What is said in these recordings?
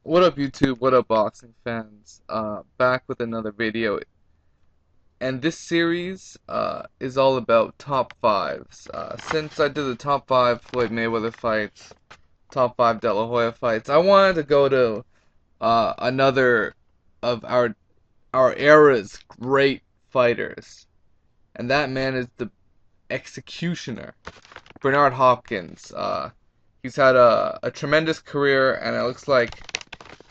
What up, YouTube? What up, boxing fans? Back with another video. And this series is all about top fives. Since I did the top five Floyd Mayweather fights, top five De La Hoya fights, I wanted to go to another of our era's great fighters, and that man is the executioner, Bernard Hopkins. He's had a tremendous career, and it looks like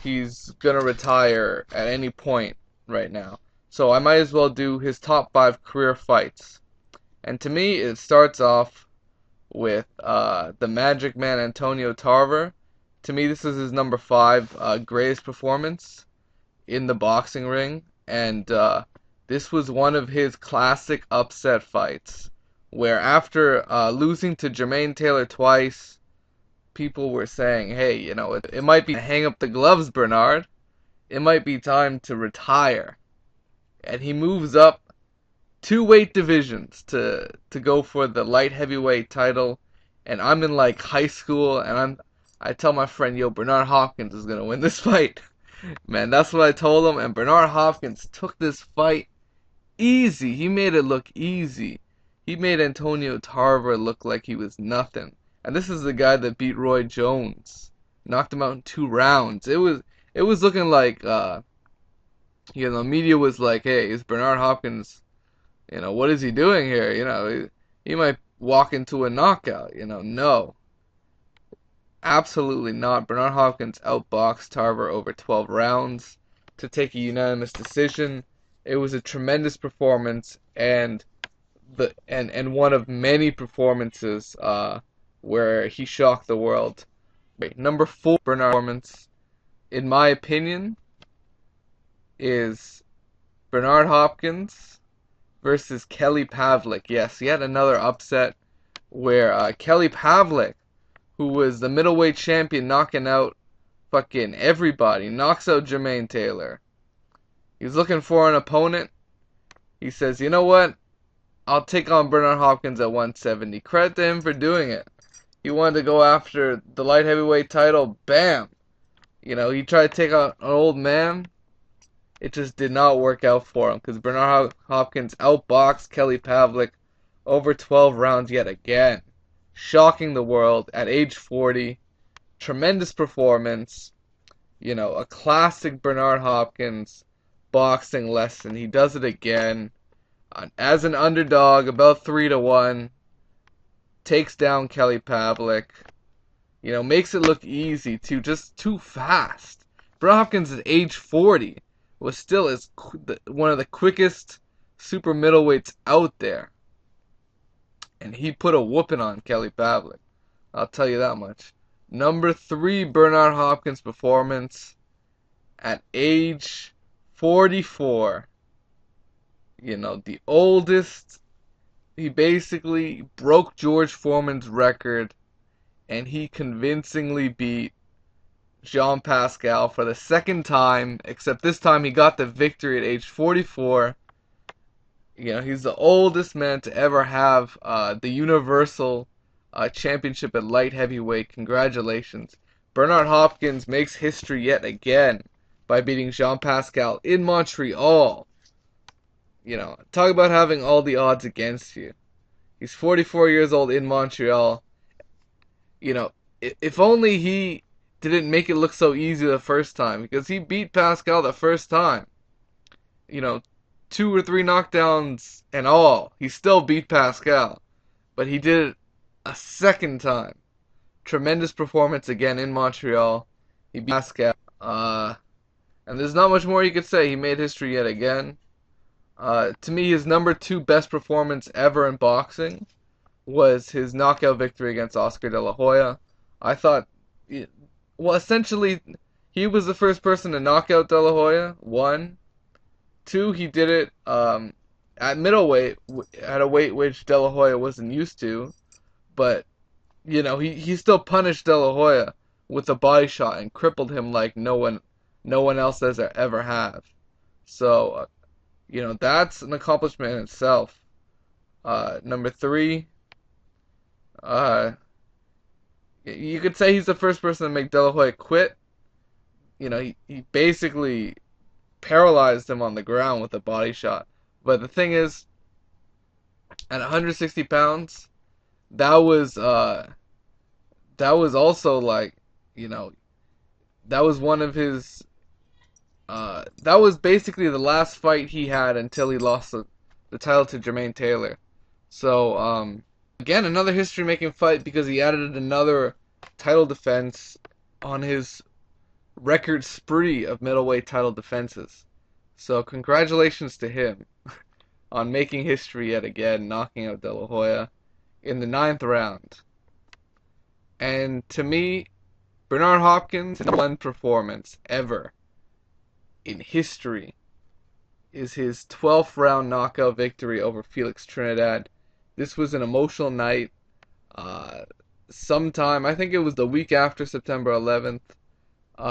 he's gonna retire at any point right now. So I might as well do his top five career fights. And to me, it starts off with the Magic Man Antonio Tarver. To me, this is his number five greatest performance in the boxing ring, and this was one of his classic upset fights, where after losing to Jermaine Taylor twice, people were saying, hey, it might be hang up the gloves, Bernard. It might be time to retire. And he moves up two weight divisions to go for the light heavyweight title. And I'm in like high school, and I tell my friend, yo, Bernard Hopkins is gonna win this fight. Man, that's what I told him. And Bernard Hopkins took this fight easy. He made it look easy. He made Antonio Tarver look like he was nothing. And this is the guy that beat Roy Jones, knocked him out in 2 rounds. It was looking like media was like, hey, is Bernard Hopkins, what is he doing here? He might walk into a knockout. No, absolutely not. Bernard Hopkins outboxed Tarver over 12 rounds to take a unanimous decision. It was a tremendous performance, and one of many performances where he shocked the world. Number four Bernard performance, in my opinion, is Bernard Hopkins versus Kelly Pavlik. Yes, yet another upset where Kelly Pavlik, who was the middleweight champion, knocking out fucking everybody, knocks out Jermaine Taylor. He's looking for an opponent. He says, you know what? I'll take on Bernard Hopkins at 170. Credit to him for doing it. He wanted to go after the light heavyweight title. Bam! He tried to take on an old man. It just did not work out for him because Bernard Hopkins outboxed Kelly Pavlik over 12 rounds yet again. Shocking the world at age 40. Tremendous performance. A classic Bernard Hopkins boxing lesson. He does it again. As an underdog, about 3-1. Takes down Kelly Pavlik. Makes it look easy too, just too fast. Bernard Hopkins at age 40 was still one of the quickest super middleweights out there. And he put a whooping on Kelly Pavlik. I'll tell you that much. Number three Bernard Hopkins performance at age 44. The oldest. He basically broke George Foreman's record, and he convincingly beat Jean Pascal for the second time, except this time he got the victory at age 44. He's the oldest man to ever have the Universal Championship at light heavyweight. Congratulations. Bernard Hopkins makes history yet again by beating Jean Pascal in Montreal. Talk about having all the odds against you. He's 44 years old in Montreal. If only he didn't make it look so easy the first time, because he beat Pascal the first time. 2 or 3 knockdowns and all. He still beat Pascal. But he did it a second time. Tremendous performance again in Montreal. He beat Pascal. And there's not much more you could say. He made history yet again. To me, his number 2 best performance ever in boxing was his knockout victory against Oscar De La Hoya. I thought, essentially, he was the first person to knock out De La Hoya. 1. 2, he did it at middleweight, at a weight which De La Hoya wasn't used to. But, he still punished De La Hoya with a body shot and crippled him like no one else has ever have. So, that's an accomplishment in itself. Number 3, you could say he's the first person to make De La Hoya quit, he basically paralyzed him on the ground with a body shot. But the thing is, at 160 pounds, that was also like, you know, that was one of his that was basically the last fight he had until he lost the title to Jermaine Taylor. So again, another history making fight because he added another title defense on his record spree of middleweight title defenses. So congratulations to him on making history yet again, knocking out De La Hoya in the ninth round. And to me, Bernard Hopkins' one performance ever in history is his 12th round knockout victory over Felix Trinidad. This was an emotional night. Sometime, I think it was the week after September 11th.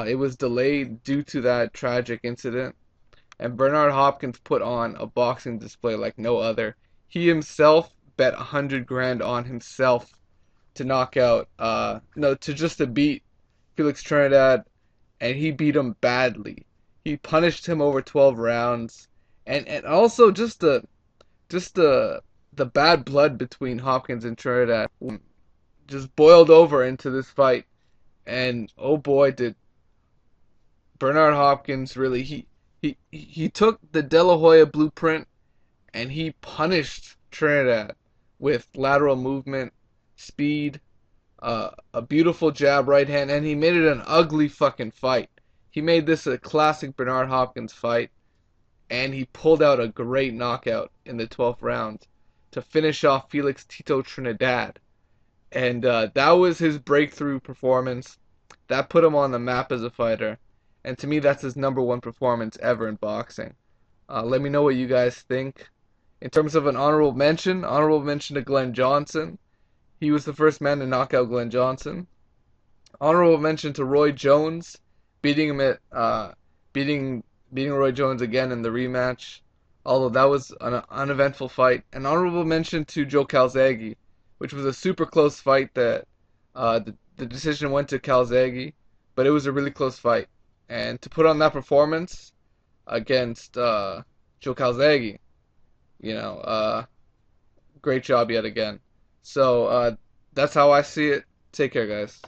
It was delayed due to that tragic incident. And Bernard Hopkins put on a boxing display like no other. He himself bet 100 grand on himself to knock out, no, to just to beat Felix Trinidad, and he beat him badly. He punished him over 12 rounds, and also just the bad blood between Hopkins and Trinidad just boiled over into this fight, and oh boy, did Bernard Hopkins really he took the De La Hoya blueprint and he punished Trinidad with lateral movement, speed, a beautiful jab right hand, and he made it an ugly fucking fight. He made this a classic Bernard Hopkins fight, and he pulled out a great knockout in the 12th round to finish off Felix Tito Trinidad. And that was his breakthrough performance. That put him on the map as a fighter. And to me, that's his number one performance ever in boxing. Let me know what you guys think. In terms of an honorable mention to Glenn Johnson. He was the first man to knock out Glenn Johnson. Honorable mention to Roy Jones, beating him at beating Roy Jones again in the rematch. Although that was an uneventful fight. An honorable mention to Joe Calzaghe, which was a super close fight that the decision went to Calzaghe, but it was a really close fight. And to put on that performance against Joe Calzaghe, great job yet again. So that's how I see it. Take care, guys.